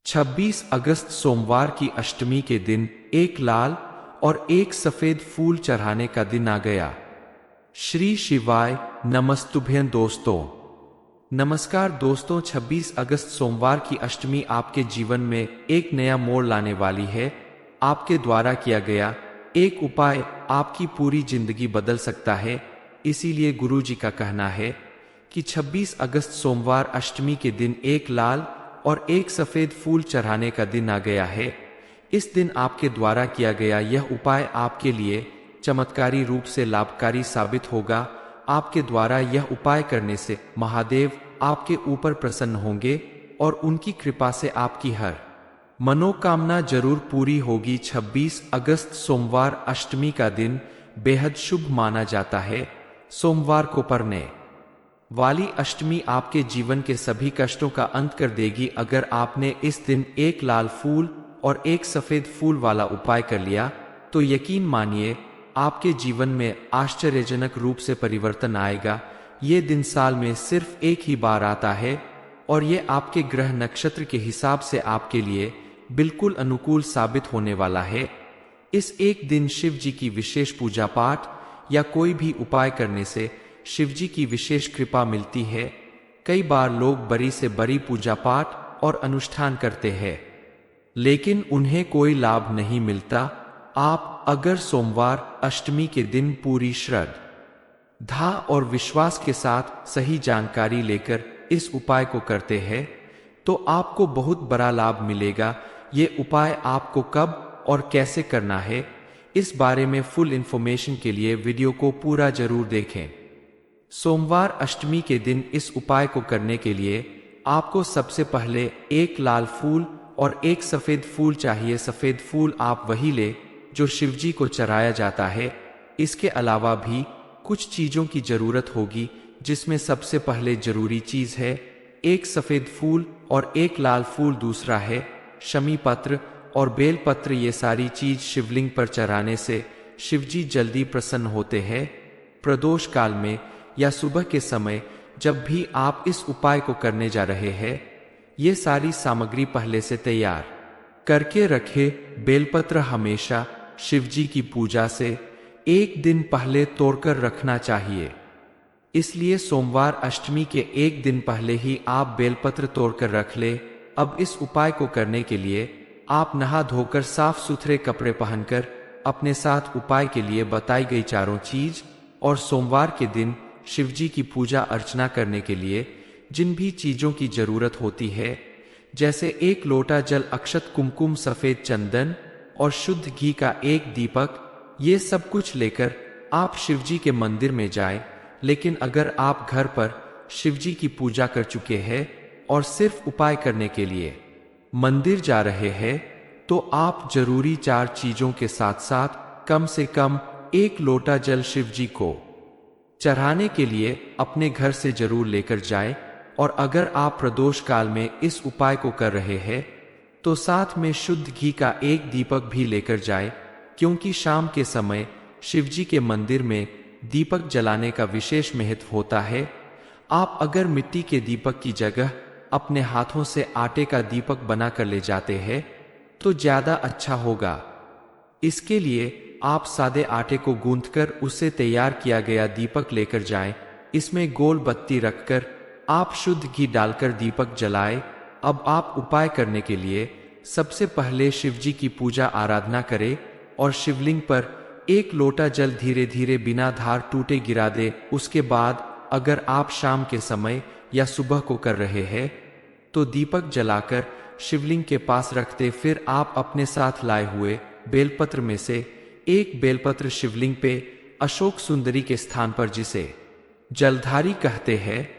26 अगस्त सोमवार की अष्टमी के दिन एक लाल और एक सफेद फूल चढ़ाने का दिन आ गया। श्री शिवाय नमस्तुभ्यं दोस्तों। नमस्कार दोस्तों, 26 अगस्त सोमवार की अष्टमी आपके जीवन में एक नया मोड़ लाने वाली है। आपके द्वारा किया गया एक उपाय आपकी पूरी जिंदगी बदल सकता है। इसीलिए गुरु जी का कहना है कि 26 अगस्त सोमवार अष्टमी के दिन एक लाल और एक सफेद फूल चढ़ाने का दिन आ गया है। इस दिन आपके द्वारा किया गया यह उपाय आपके लिए चमत्कारी रूप से लाभकारी साबित होगा। आपके द्वारा यह उपाय करने से महादेव आपके ऊपर प्रसन्न होंगे और उनकी कृपा से आपकी हर मनोकामना जरूर पूरी होगी। 26 अगस्त सोमवार अष्टमी का दिन बेहद शुभ माना जाता है। सोमवार को पड़ने वाली अष्टमी आपके जीवन के सभी कष्टों का अंत कर देगी। अगर आपने इस दिन एक लाल फूल और एक सफेद फूल वाला उपाय कर लिया तो यकीन मानिए आपके जीवन में आश्चर्यजनक रूप से परिवर्तन आएगा। ये दिन साल में सिर्फ एक ही बार आता है और ये आपके ग्रह नक्षत्र के हिसाब से आपके लिए बिल्कुल अनुकूल साबित होने वाला है। इस एक दिन शिव जी की विशेष पूजा पाठ या कोई भी उपाय करने से शिव जी की विशेष कृपा मिलती है। कई बार लोग बड़ी से बड़ी पूजा पाठ और अनुष्ठान करते हैं लेकिन उन्हें कोई लाभ नहीं मिलता। आप अगर सोमवार अष्टमी के दिन पूरी श्रद्धा और विश्वास के साथ सही जानकारी लेकर इस उपाय को करते हैं तो आपको बहुत बड़ा लाभ मिलेगा। ये उपाय आपको कब और कैसे करना है, इस बारे में फुल इंफॉर्मेशन के लिए वीडियो को पूरा जरूर देखें। सोमवार अष्टमी के दिन इस उपाय को करने के लिए आपको सबसे पहले एक लाल फूल और एक सफेद फूल चाहिए। सफेद फूल आप वही ले जो शिवजी को चढ़ाया जाता है। इसके अलावा भी कुछ चीजों की जरूरत होगी, जिसमें सबसे पहले जरूरी चीज है एक सफेद फूल और एक लाल फूल। दूसरा है शमी पत्र और बेल पत्र। ये सारी चीज शिवलिंग पर चढ़ाने से शिवजी जल्दी प्रसन्न होते हैं। प्रदोष काल में या सुबह के समय जब भी आप इस उपाय को करने जा रहे हैं, ये सारी सामग्री पहले से तैयार करके रखे। बेलपत्र हमेशा शिवजी की पूजा से एक दिन पहले तोड़कर रखना चाहिए, इसलिए सोमवार अष्टमी के एक दिन पहले ही आप बेलपत्र तोड़कर रख ले। अब इस उपाय को करने के लिए आप नहा धोकर साफ सुथरे कपड़े पहनकर अपने साथ उपाय के लिए बताई गई चारों चीज और सोमवार के दिन शिवजी की पूजा अर्चना करने के लिए जिन भी चीजों की जरूरत होती है, जैसे एक लोटा जल, अक्षत, कुमकुम, सफेद चंदन और शुद्ध घी का एक दीपक, ये सब कुछ लेकर आप शिवजी के मंदिर में जाएं। लेकिन अगर आप घर पर शिवजी की पूजा कर चुके हैं और सिर्फ उपाय करने के लिए मंदिर जा रहे हैं तो आप जरूरी चार चीजों के साथ साथ कम से कम एक लोटा जल शिवजी को चढ़ाने के लिए अपने घर से जरूर लेकर जाएं। और अगर आप प्रदोष काल में इस उपाय को कर रहे हैं तो साथ में शुद्ध घी का एक दीपक भी लेकर जाएं, क्योंकि शाम के समय शिवजी के मंदिर में दीपक जलाने का विशेष महत्व होता है। आप अगर मिट्टी के दीपक की जगह अपने हाथों से आटे का दीपक बनाकर ले जाते हैं तो ज्यादा अच्छा होगा। इसके लिए आप सादे आटे को गूंथकर उससे तैयार किया गया दीपक लेकर जाएं। इसमें गोल बत्ती रखकर आप शुद्ध घी डालकर दीपक जलाएं। अब आप उपाय करने के लिए सबसे पहले शिवजी की पूजा आराधना करें और शिवलिंग पर एक लोटा जल धीरे धीरे बिना धार टूटे गिरा दे। उसके बाद अगर आप शाम के समय या सुबह को कर रहे हैं तो दीपक जलाकर शिवलिंग के पास रखते। फिर आप अपने साथ लाए हुए बेलपत्र में से एक बेलपत्र शिवलिंग पे अशोक सुंदरी के स्थान पर, जिसे जलधारी कहते हैं,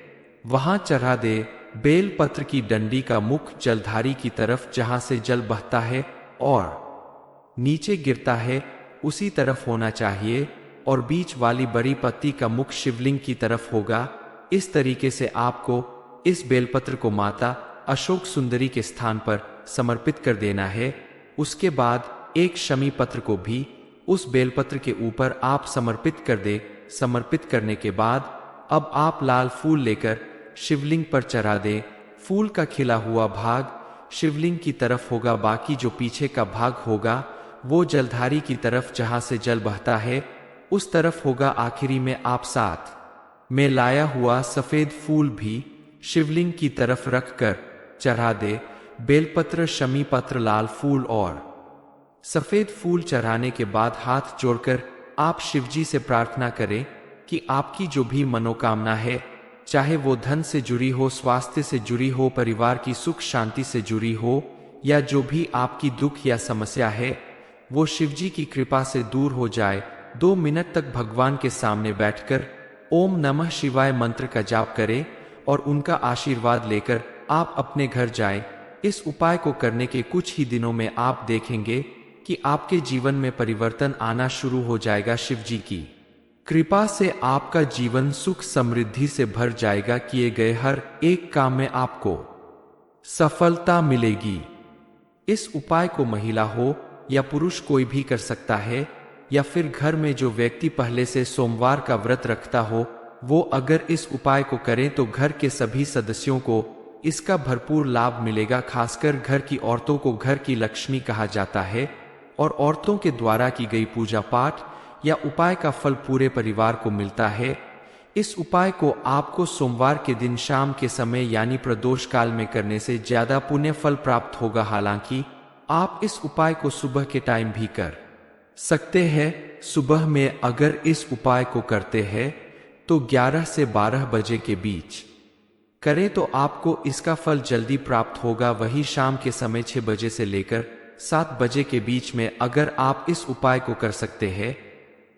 वहां चढ़ा दे। बेलपत्र की डंडी का मुख जलधारी की तरफ जहां से जल बहता है और नीचे गिरता है उसी तरफ होना चाहिए और बीच वाली बड़ी पत्ती का मुख शिवलिंग की तरफ होगा। इस तरीके से आपको इस बेलपत्र को माता अशोक सुंदरी के स्थान पर समर्पित कर देना है। उसके बाद एक शमी पत्र को भी उस बेलपत्र के ऊपर आप समर्पित कर दे। समर्पित करने के बाद अब आप लाल फूल लेकर शिवलिंग पर चढ़ा दें। फूल का खिला हुआ भाग शिवलिंग की तरफ होगा, बाकी जो पीछे का भाग होगा वो जलधारी की तरफ जहां से जल बहता है उस तरफ होगा। आखिरी में आप साथ में लाया हुआ सफेद फूल भी शिवलिंग की तरफ रखकर चढ़ा दे। बेलपत्र, शमी पत्र, लाल फूल और सफेद फूल चढ़ाने के बाद हाथ जोड़कर आप शिवजी से प्रार्थना करें कि आपकी जो भी मनोकामना है, चाहे वो धन से जुड़ी हो, स्वास्थ्य से जुड़ी हो, परिवार की सुख शांति से जुड़ी हो, या जो भी आपकी दुख या समस्या है, वो शिवजी की कृपा से दूर हो जाए। 2 मिनट तक भगवान के सामने बैठकर ओम नमः शिवाय मंत्र का जाप करें और उनका आशीर्वाद लेकर आप अपने घर जाएं। इस उपाय को करने के कुछ ही दिनों में आप देखेंगे कि आपके जीवन में परिवर्तन आना शुरू हो जाएगा। शिवजी की कृपा से आपका जीवन सुख समृद्धि से भर जाएगा। किए गए हर एक काम में आपको सफलता मिलेगी। इस उपाय को महिला हो या पुरुष कोई भी कर सकता है, या फिर घर में जो व्यक्ति पहले से सोमवार का व्रत रखता हो वो अगर इस उपाय को करें तो घर के सभी सदस्यों को इसका भरपूर लाभ मिलेगा। खासकर घर की औरतों को घर की लक्ष्मी कहा जाता है और औरतों के द्वारा की गई पूजा पाठ या उपाय का फल पूरे परिवार को मिलता है। इस उपाय को आपको सोमवार के दिन शाम के समय यानी प्रदोष काल में करने से ज्यादा पुण्य फल प्राप्त होगा। हालांकि आप इस उपाय को सुबह के टाइम भी कर सकते हैं। सुबह में अगर इस उपाय को करते हैं तो 11 से 12 बजे के बीच करें तो आपको इसका फल जल्दी प्राप्त होगा। वही शाम के समय 6 बजे से लेकर 7 बजे के बीच में अगर आप इस उपाय को कर सकते हैं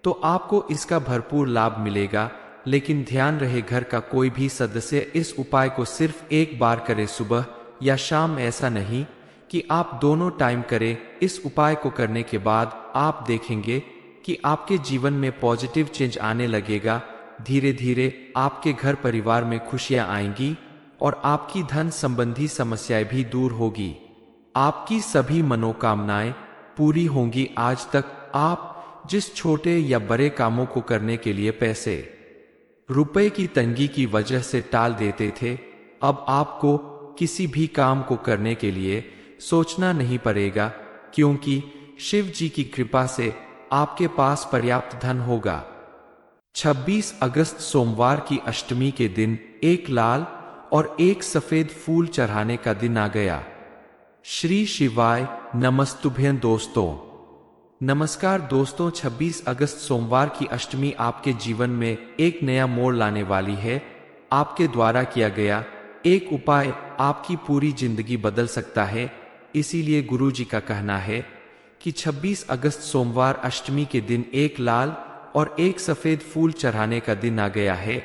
तो आपको इसका भरपूर लाभ मिलेगा। लेकिन ध्यान रहे, घर का कोई भी सदस्य इस उपाय को सिर्फ एक बार करे, सुबह या शाम। ऐसा नहीं कि आप दोनों टाइम करें। इस उपाय को करने के बाद आप देखेंगे कि आपके जीवन में पॉजिटिव चेंज आने लगेगा। धीरे धीरे आपके घर परिवार में खुशियां आएंगी और आपकी धन संबंधी समस्याएं भी दूर होगी। आपकी सभी मनोकामनाएं पूरी होंगी। आज तक आप जिस छोटे या बड़े कामों को करने के लिए पैसे रुपए की तंगी की वजह से टाल देते थे, अब आपको किसी भी काम को करने के लिए सोचना नहीं पड़ेगा, क्योंकि शिव जी की कृपा से आपके पास पर्याप्त धन होगा। 26 अगस्त सोमवार की अष्टमी के दिन एक लाल और एक सफेद फूल चढ़ाने का दिन आ गया। श्री शिवाय नमस्तुभ्यं दोस्तों। नमस्कार दोस्तों, 26 अगस्त सोमवार की अष्टमी आपके जीवन में एक नया मोड़ लाने वाली है। आपके द्वारा किया गया एक उपाय आपकी पूरी जिंदगी बदल सकता है। इसीलिए गुरुजी का कहना है कि 26 अगस्त सोमवार अष्टमी के दिन एक लाल और एक सफेद फूल चढ़ाने का दिन आ गया है।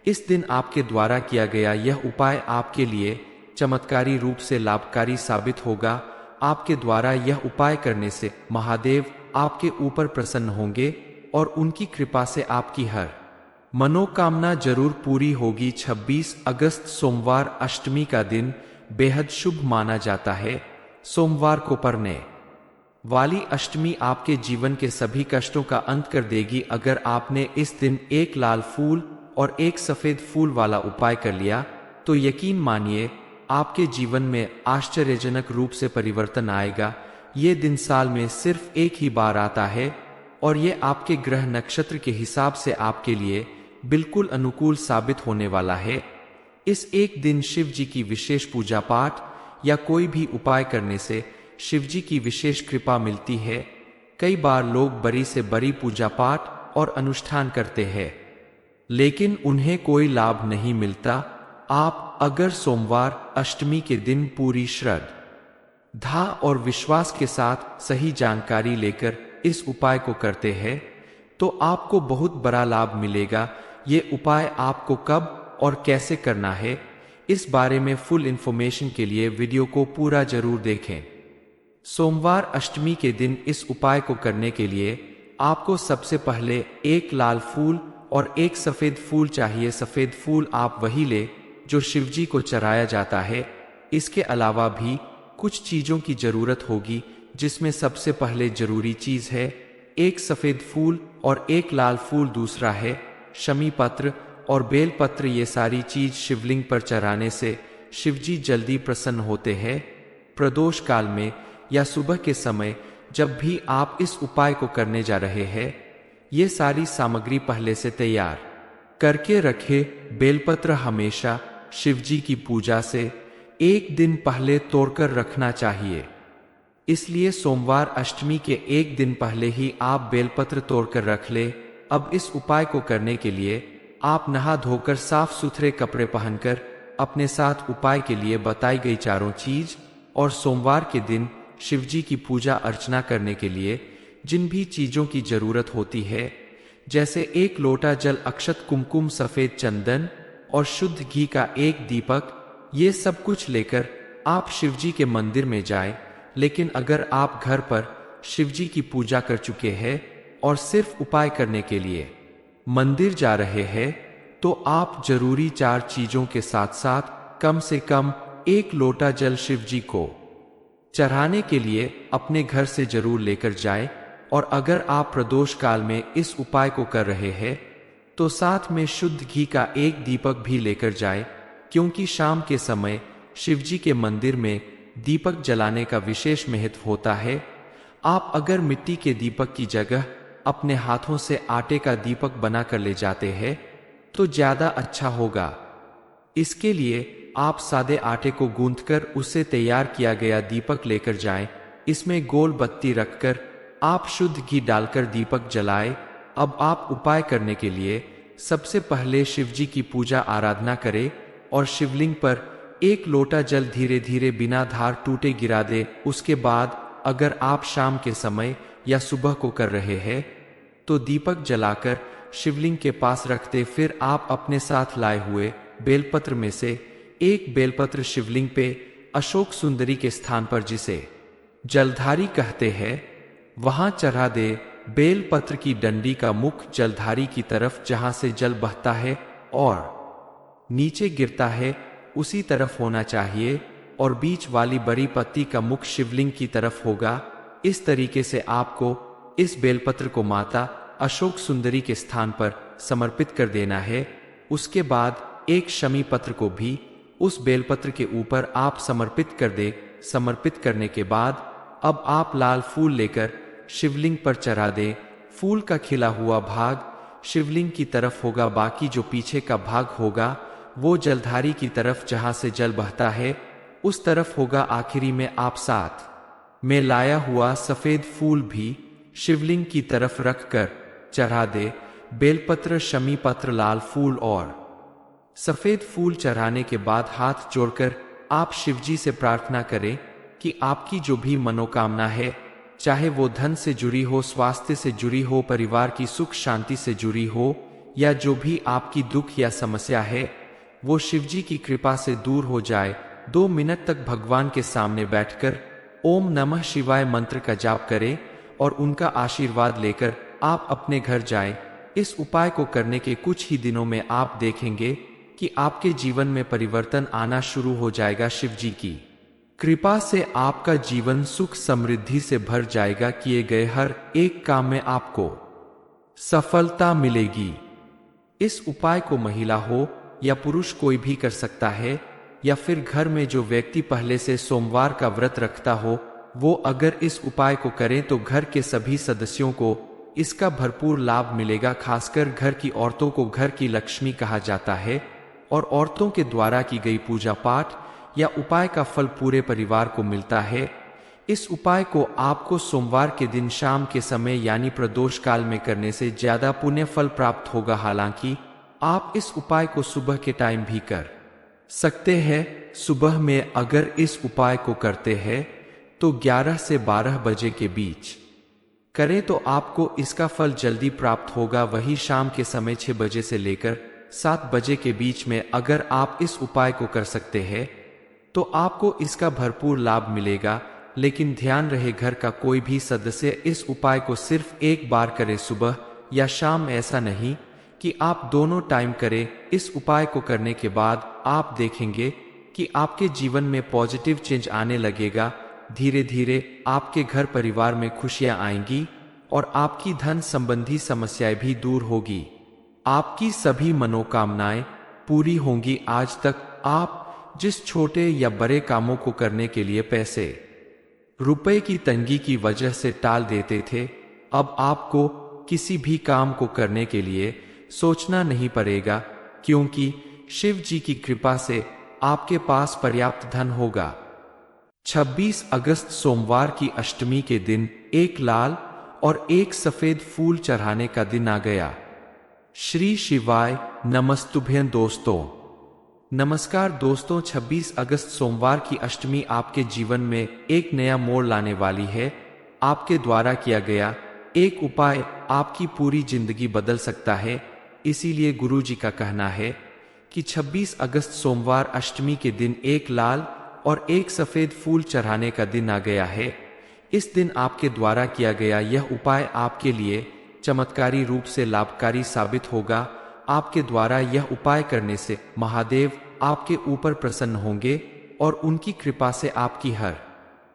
इस दिन आपके द्वारा किया गया यह उपाय आपके लिए चमत्कारी रूप से लाभकारी साबित होगा। आपके द्वारा यह उपाय करने से महादेव आपके ऊपर प्रसन्न होंगे और उनकी कृपा से आपकी हर मनोकामना जरूर पूरी होगी। 26 अगस्त सोमवार अष्टमी का दिन बेहद शुभ माना जाता है। सोमवार को पड़ने वाली अष्टमी आपके जीवन के सभी कष्टों का अंत कर देगी। अगर आपने इस दिन एक लाल फूल और एक सफेद फूल वाला उपाय कर लिया तो यकीन मानिए आपके जीवन में आश्चर्यजनक रूप से परिवर्तन आएगा। ये दिन साल में सिर्फ एक ही बार आता है और ये आपके ग्रह नक्षत्र के हिसाब से आपके लिए बिल्कुल अनुकूल साबित होने वाला है। इस एक दिन शिव जी की विशेष पूजा पाठ या कोई भी उपाय करने से शिव जी की विशेष कृपा मिलती है। कई बार लोग बड़ी से बड़ी पूजा पाठ और अनुष्ठान करते हैं लेकिन उन्हें कोई लाभ नहीं मिलता। आप अगर सोमवार अष्टमी के दिन पूरी श्रद्धा और विश्वास के साथ सही जानकारी लेकर इस उपाय को करते हैं तो आपको बहुत बड़ा लाभ मिलेगा। ये उपाय आपको कब और कैसे करना है, इस बारे में फुल इंफॉर्मेशन के लिए वीडियो को पूरा जरूर देखें। सोमवार अष्टमी के दिन इस उपाय को करने के लिए आपको सबसे पहले एक लाल फूल और एक सफेद फूल चाहिए। सफेद फूल आप वही ले जो शिवजी को चढ़ाया जाता है। इसके अलावा भी कुछ चीजों की जरूरत होगी, जिसमें सबसे पहले जरूरी चीज है एक सफेद फूल और एक लाल फूल। दूसरा है शमी पत्र और बेल पत्र। ये सारी चीज शिवलिंग पर चढ़ाने से शिवजी जल्दी प्रसन्न होते हैं। प्रदोष काल में या सुबह के समय जब भी आप इस उपाय को करने जा रहे हैं, ये सारी सामग्री पहले से तैयार करके रखे। बेलपत्र हमेशा शिवजी की पूजा से एक दिन पहले तोड़कर रखना चाहिए, इसलिए सोमवार अष्टमी के एक दिन पहले ही आप बेलपत्र तोड़कर रख ले। अब इस उपाय को करने के लिए आप नहा धोकर साफ सुथरे कपड़े पहनकर अपने साथ उपाय के लिए बताई गई चारों चीज और सोमवार के दिन शिवजी की पूजा अर्चना करने के लिए जिन भी चीजों की जरूरत होती है, जैसे 1 लोटा जल, अक्षत, कुमकुम, सफेद चंदन और शुद्ध घी का 1 दीपक, ये सब कुछ लेकर आप शिवजी के मंदिर में जाएं। लेकिन अगर आप घर पर शिवजी की पूजा कर चुके हैं और सिर्फ उपाय करने के लिए मंदिर जा रहे हैं, तो आप जरूरी 4 चीजों के साथ साथ कम से कम 1 लोटा जल शिवजी को चढ़ाने के लिए अपने घर से जरूर लेकर जाएं। और अगर आप प्रदोष काल में इस उपाय को कर रहे हैं, तो साथ में शुद्ध घी का 1 दीपक भी लेकर जाएं, क्योंकि शाम के समय शिवजी के मंदिर में दीपक जलाने का विशेष महत्व होता है। आप अगर मिट्टी के दीपक की जगह अपने हाथों से आटे का दीपक बनाकर ले जाते हैं तो ज्यादा अच्छा होगा। इसके लिए आप सादे आटे को गूंथकर उससे तैयार किया गया दीपक लेकर जाएं। इसमें गोल बत्ती रखकर आप शुद्ध घी डालकर दीपक जलाएं। अब आप उपाय करने के लिए सबसे पहले शिवजी की पूजा आराधना करें और शिवलिंग पर 1 लोटा जल धीरे धीरे बिना धार टूटे गिरा दे। उसके बाद अगर आप शाम के समय या सुबह को कर रहे हैं, तो दीपक जलाकर शिवलिंग के पास रखते फिर आप अपने साथ लाए हुए बेलपत्र में से 1 बेलपत्र शिवलिंग पे अशोक सुंदरी के स्थान पर, जिसे जलधारी कहते हैं, वहां चढ़ा दे। बेलपत्र की डंडी का मुख जलधारी की तरफ जहां से जल बहता है और नीचे गिरता है उसी तरफ होना चाहिए, और बीच वाली बड़ी पत्ती का मुख शिवलिंग की तरफ होगा। इस तरीके से आपको इस बेलपत्र को माता अशोक सुंदरी के स्थान पर समर्पित कर देना है। उसके बाद एक शमी पत्र को भी उस बेलपत्र के ऊपर आप समर्पित कर दे। समर्पित करने के बाद अब आप लाल फूल लेकर शिवलिंग पर चढ़ा दे। फूल का खिला हुआ भाग शिवलिंग की तरफ होगा, बाकी जो पीछे का भाग होगा वो जलधारी की तरफ जहां से जल बहता है उस तरफ होगा। आखिरी में आप साथ में लाया हुआ सफेद फूल भी शिवलिंग की तरफ रखकर चढ़ा दे। बेलपत्र, शमी पत्र, लाल फूल और सफेद फूल चढ़ाने के बाद हाथ जोड़कर आप शिवजी से प्रार्थना करें कि आपकी जो भी मनोकामना है, चाहे वो धन से जुड़ी हो, स्वास्थ्य से जुड़ी हो, परिवार की सुख शांति से जुड़ी हो, या जो भी आपकी दुख या समस्या है, वो शिवजी की कृपा से दूर हो जाए। 2 मिनट तक भगवान के सामने बैठकर ओम नमः शिवाय मंत्र का जाप करें और उनका आशीर्वाद लेकर आप अपने घर जाएं। इस उपाय को करने के कुछ ही दिनों में आप देखेंगे कि आपके जीवन में परिवर्तन आना शुरू हो जाएगा। शिवजी की कृपा से आपका जीवन सुख समृद्धि से भर जाएगा। किए गए हर एक काम में आपको सफलता मिलेगी। इस उपाय को महिला हो या पुरुष कोई भी कर सकता है, या फिर घर में जो व्यक्ति पहले से सोमवार का व्रत रखता हो वो अगर इस उपाय को करें तो घर के सभी सदस्यों को इसका भरपूर लाभ मिलेगा। खासकर घर की औरतों को घर की लक्ष्मी कहा जाता है और औरतों के द्वारा की गई पूजा पाठ या उपाय का फल पूरे परिवार को मिलता है। इस उपाय को आपको सोमवार के दिन शाम के समय यानी प्रदोष काल में करने से ज्यादा पुण्य फल प्राप्त होगा। हालांकि आप इस उपाय को सुबह के टाइम भी कर सकते हैं। सुबह में अगर इस उपाय को करते हैं तो 11 से 12 बजे के बीच करें तो आपको इसका फल जल्दी प्राप्त होगा। वही शाम के समय 6 बजे से लेकर 7 बजे के बीच में अगर आप इस उपाय को कर सकते हैं तो आपको इसका भरपूर लाभ मिलेगा। लेकिन ध्यान रहे, घर का कोई भी सदस्य इस उपाय को सिर्फ एक बार करे, सुबह या शाम। ऐसा नहीं कि आप दोनों टाइम करें। इस उपाय को करने के बाद आप देखेंगे कि आपके जीवन में पॉजिटिव चेंज आने लगेगा। धीरे धीरे आपके घर परिवार में खुशियां आएंगी और आपकी धन संबंधी समस्याएं भी दूर होगी। आपकी सभी मनोकामनाएं पूरी होंगी। आज तक आप जिस छोटे या बड़े कामों को करने के लिए पैसे रुपए की तंगी की वजह से टाल देते थे, अब आपको किसी भी काम को करने के लिए सोचना नहीं पड़ेगा, क्योंकि शिव जी की कृपा से आपके पास पर्याप्त धन होगा। 26 अगस्त सोमवार की अष्टमी के दिन एक लाल और एक सफेद फूल चढ़ाने का दिन आ गया। श्री शिवाय नमस्तुभ्यं दोस्तों। नमस्कार दोस्तों, 26 अगस्त सोमवार की अष्टमी आपके जीवन में एक नया मोड़ लाने वाली है। आपके द्वारा किया गया एक उपाय आपकी पूरी जिंदगी बदल सकता है। इसीलिए गुरु जी का कहना है कि 26 अगस्त सोमवार अष्टमी के दिन एक लाल और एक सफेद फूल चढ़ाने का दिन आ गया है। इस दिन आपके द्वारा किया गया यह उपाय आपके लिए चमत्कारी रूप से लाभकारी साबित होगा। आपके द्वारा यह उपाय करने से महादेव आपके ऊपर प्रसन्न होंगे और उनकी कृपा से आपकी हर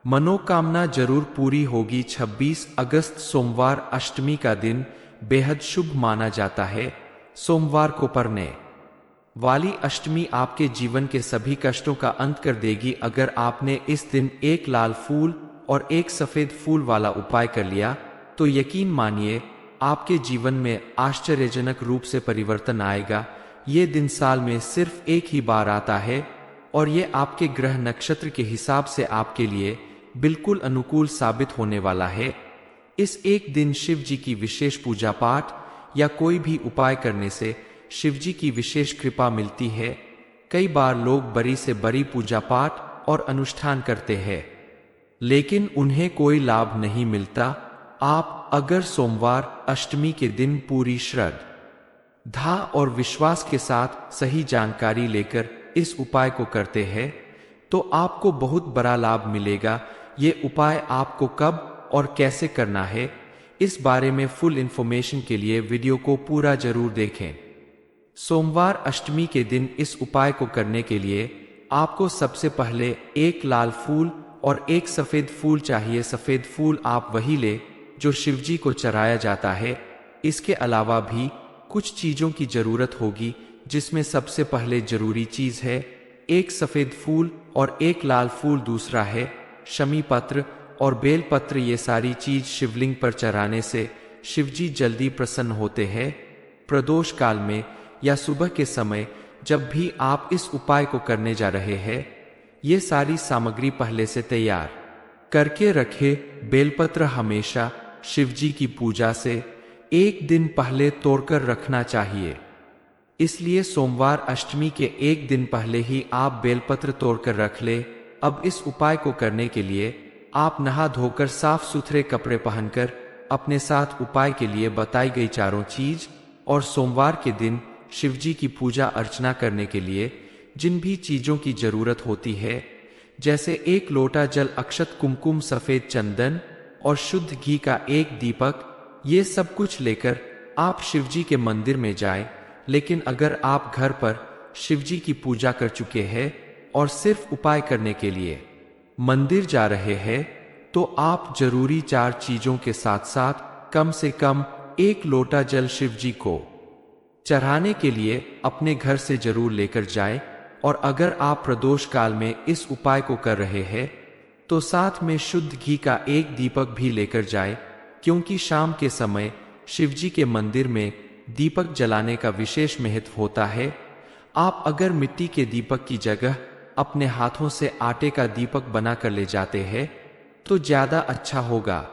मनोकामना जरूर पूरी होगी। 26 अगस्त सोमवार अष्टमी का दिन बेहद शुभ माना जाता है। सोमवार को पड़ने वाली अष्टमी आपके जीवन के सभी कष्टों का अंत कर देगी। अगर आपने इस दिन एक लाल फूल और एक सफेद फूल वाला उपाय कर लिया तो यकीन मानिए आपके जीवन में आश्चर्यजनक रूप से परिवर्तन आएगा। ये दिन साल में सिर्फ एक ही बार आता है और ये आपके ग्रह नक्षत्र के हिसाब से आपके लिए बिल्कुल अनुकूल साबित होने वाला है। इस एक दिन शिव जी की विशेष पूजा पाठ या कोई भी उपाय करने से शिव जी की विशेष कृपा मिलती है। कई बार लोग बड़ी से बड़ी पूजा पाठ और अनुष्ठान करते हैं, लेकिन उन्हें कोई लाभ नहीं मिलता। आप अगर सोमवार अष्टमी के दिन पूरी श्रद्धा और विश्वास के साथ सही जानकारी लेकर इस उपाय को करते हैं तो आपको बहुत बड़ा लाभ मिलेगा। ये उपाय आपको कब और कैसे करना है, इस बारे में फुल इंफॉर्मेशन के लिए वीडियो को पूरा जरूर देखें। सोमवार अष्टमी के दिन इस उपाय को करने के लिए आपको सबसे पहले एक लाल फूल और एक सफेद फूल चाहिए। सफेद फूल आप वही ले जो शिवजी को चढ़ाया जाता है। इसके अलावा भी कुछ चीजों की जरूरत होगी, जिसमें सबसे पहले जरूरी चीज है एक सफेद फूल और एक लाल फूल। दूसरा है शमी पत्र और बेल पत्र। ये सारी चीज शिवलिंग पर चढ़ाने से शिवजी जल्दी प्रसन्न होते हैं। प्रदोष काल में या सुबह के समय जब भी आप इस उपाय को करने जा रहे हैं, ये सारी सामग्री पहले से तैयार करके रखे। बेलपत्र हमेशा शिवजी की पूजा से एक दिन पहले तोड़कर रखना चाहिए, इसलिए सोमवार अष्टमी के एक दिन पहले ही आप बेलपत्र तोड़कर रख ले। अब इस उपाय को करने के लिए आप नहा धोकर साफ सुथरे कपड़े पहनकर अपने साथ उपाय के लिए बताई गई चारों चीज और सोमवार के दिन शिवजी की पूजा अर्चना करने के लिए जिन भी चीजों की जरूरत होती है, जैसे एक लोटा जल, अक्षत, कुमकुम, सफेद चंदन और शुद्ध घी का एक दीपक, ये सब कुछ लेकर आप शिवजी के मंदिर में जाएं। लेकिन अगर आप घर पर शिवजी की पूजा कर चुके हैं और सिर्फ उपाय करने के लिए मंदिर जा रहे हैं तो आप जरूरी 4 चीजों के साथ साथ कम से कम एक लोटा जल शिवजी को चढ़ाने के लिए अपने घर से जरूर लेकर जाएं। और अगर आप प्रदोष काल में इस उपाय को कर रहे हैं तो साथ में शुद्ध घी का एक दीपक भी लेकर जाएं, क्योंकि शाम के समय शिवजी के मंदिर में दीपक जलाने का विशेष महत्व होता है। आप अगर मिट्टी के दीपक की जगह अपने हाथों से आटे का दीपक बनाकर ले जाते हैं तो ज्यादा अच्छा होगा।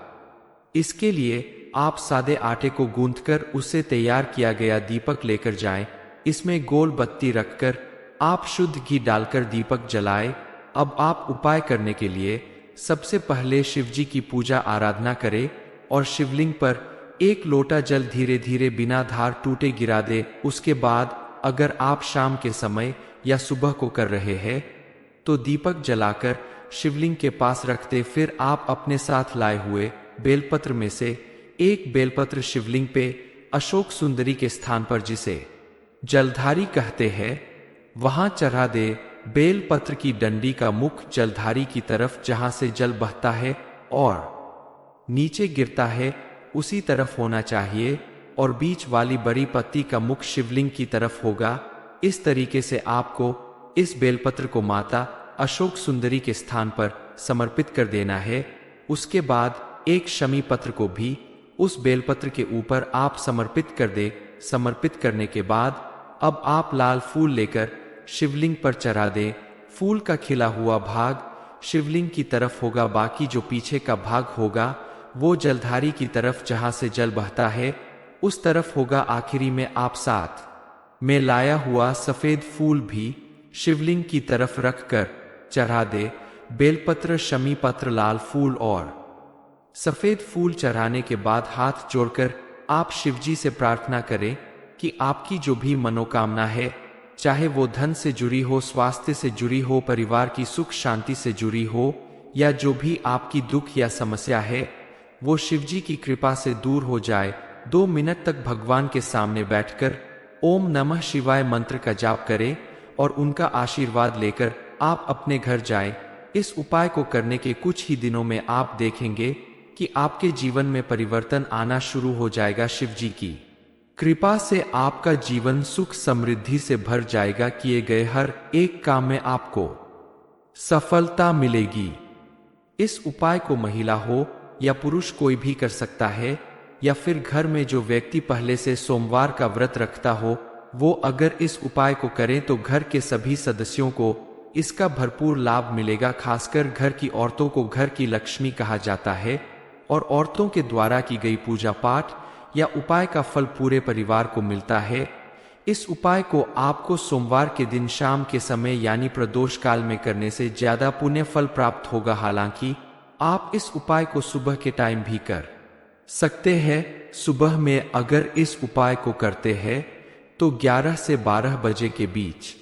इसके लिए आप सादे आटे को गूंथकर उससे तैयार किया गया दीपक लेकर जाएं। इसमें गोल बत्ती रखकर आप शुद्ध घी डालकर दीपक जलाएं। अब आप उपाय करने के लिए सबसे पहले शिवजी की पूजा आराधना करें और शिवलिंग पर एक लोटा जल धीरे धीरे बिना धार टूटे गिरा दे। उसके बाद अगर आप शाम के समय या सुबह को कर रहे हैं तो दीपक जलाकर शिवलिंग के पास रखते। फिर आप अपने साथ लाए हुए बेलपत्र में से एक बेलपत्र शिवलिंग पे अशोक सुंदरी के स्थान पर, जिसे जलधारी कहते हैं, वहां चढ़ा दे। बेल पत्र की डंडी का मुख जलधारी की तरफ जहां से जल बहता है और नीचे गिरता है उसी तरफ होना चाहिए और बीच वाली बड़ी पत्ती का मुख शिवलिंग की तरफ होगा। इस तरीके से आपको इस बेलपत्र को माता अशोक सुंदरी के स्थान पर समर्पित कर देना है। उसके बाद एक शमी पत्र को भी उस बेलपत्र के ऊपर आप समर्पित कर दे। समर्पित करने के बाद अब आप लाल फूल लेकर शिवलिंग पर चढ़ा दे। फूल का खिला हुआ भाग शिवलिंग की तरफ होगा, बाकी जो पीछे का भाग होगा वो जलधारी की तरफ, जहां से जल बहता है उस तरफ होगा। आखिरी में आप साथ में लाया हुआ सफेद फूल भी शिवलिंग की तरफ रखकर चढ़ा दे। बेलपत्र, शमी पत्र, लाल फूल और सफेद फूल चढ़ाने के बाद हाथ जोड़कर आप शिवजी से प्रार्थना करें कि आपकी जो भी मनोकामना है, चाहे वो धन से जुड़ी हो, स्वास्थ्य से जुड़ी हो, परिवार की सुख शांति से जुड़ी हो, या जो भी आपकी दुख या समस्या है वो शिवजी की कृपा से दूर हो जाए। 2 मिनट तक भगवान के सामने बैठकर ओम नमः शिवाय मंत्र का जाप करें और उनका आशीर्वाद लेकर आप अपने घर जाएं। इस उपाय को करने के कुछ ही दिनों में आप देखेंगे कि आपके जीवन में परिवर्तन आना शुरू हो जाएगा। शिवजी की कृपा से आपका जीवन सुख समृद्धि से भर जाएगा। किए गए हर एक काम में आपको सफलता मिलेगी। इस उपाय को महिला हो या पुरुष कोई भी कर सकता है, या फिर घर में जो व्यक्ति पहले से सोमवार का व्रत रखता हो वो अगर इस उपाय को करें तो घर के सभी सदस्यों को इसका भरपूर लाभ मिलेगा। खासकर घर की औरतों को घर की लक्ष्मी कहा जाता है और औरतों के द्वारा की गई पूजा पाठ या उपाय का फल पूरे परिवार को मिलता है। इस उपाय को आपको सोमवार के दिन शाम के समय यानी प्रदोष काल में करने से ज्यादा पुण्य फल प्राप्त होगा। हालांकि आप इस उपाय को सुबह के टाइम भी कर सकते हैं। सुबह में अगर इस उपाय को करते हैं तो 11 से 12 बजे के बीच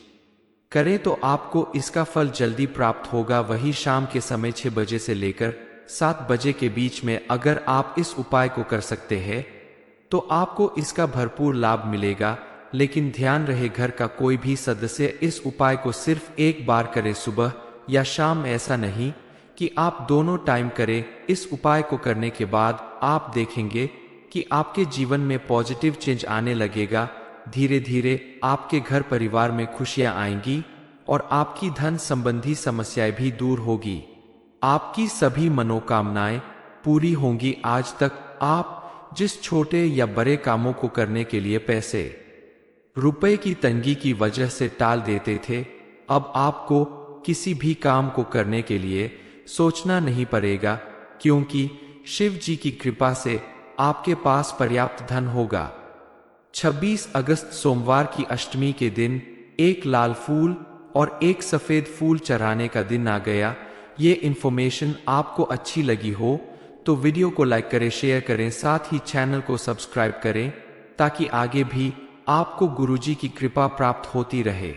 करें तो आपको इसका फल जल्दी प्राप्त होगा। वही शाम के समय 6 बजे से लेकर 7 बजे के बीच में अगर आप इस उपाय को कर सकते हैं तो आपको इसका भरपूर लाभ मिलेगा। लेकिन ध्यान रहे, घर का कोई भी सदस्य इस उपाय को सिर्फ एक बार करे, सुबह या शाम। ऐसा नहीं कि आप दोनों टाइम करें। इस उपाय को करने के बाद आप देखेंगे कि आपके जीवन में पॉजिटिव चेंज आने लगेगा। धीरे धीरे आपके घर परिवार में खुशियां आएंगी और आपकी धन संबंधी समस्याएं भी दूर होगी। आपकी सभी मनोकामनाएं पूरी होंगी। आज तक आप जिस छोटे या बड़े कामों को करने के लिए पैसे रुपए की तंगी की वजह से टाल देते थे, अब आपको किसी भी काम को करने के लिए सोचना नहीं पड़ेगा, क्योंकि शिव जी की कृपा से आपके पास पर्याप्त धन होगा। 26 अगस्त सोमवार की अष्टमी के दिन एक लाल फूल और एक सफेद फूल चढ़ाने का दिन आ गया। ये इन्फॉर्मेशन आपको अच्छी लगी हो तो वीडियो को लाइक करें, शेयर करें, साथ ही चैनल को सब्सक्राइब करें ताकि आगे भी आपको गुरुजी की कृपा प्राप्त होती रहे।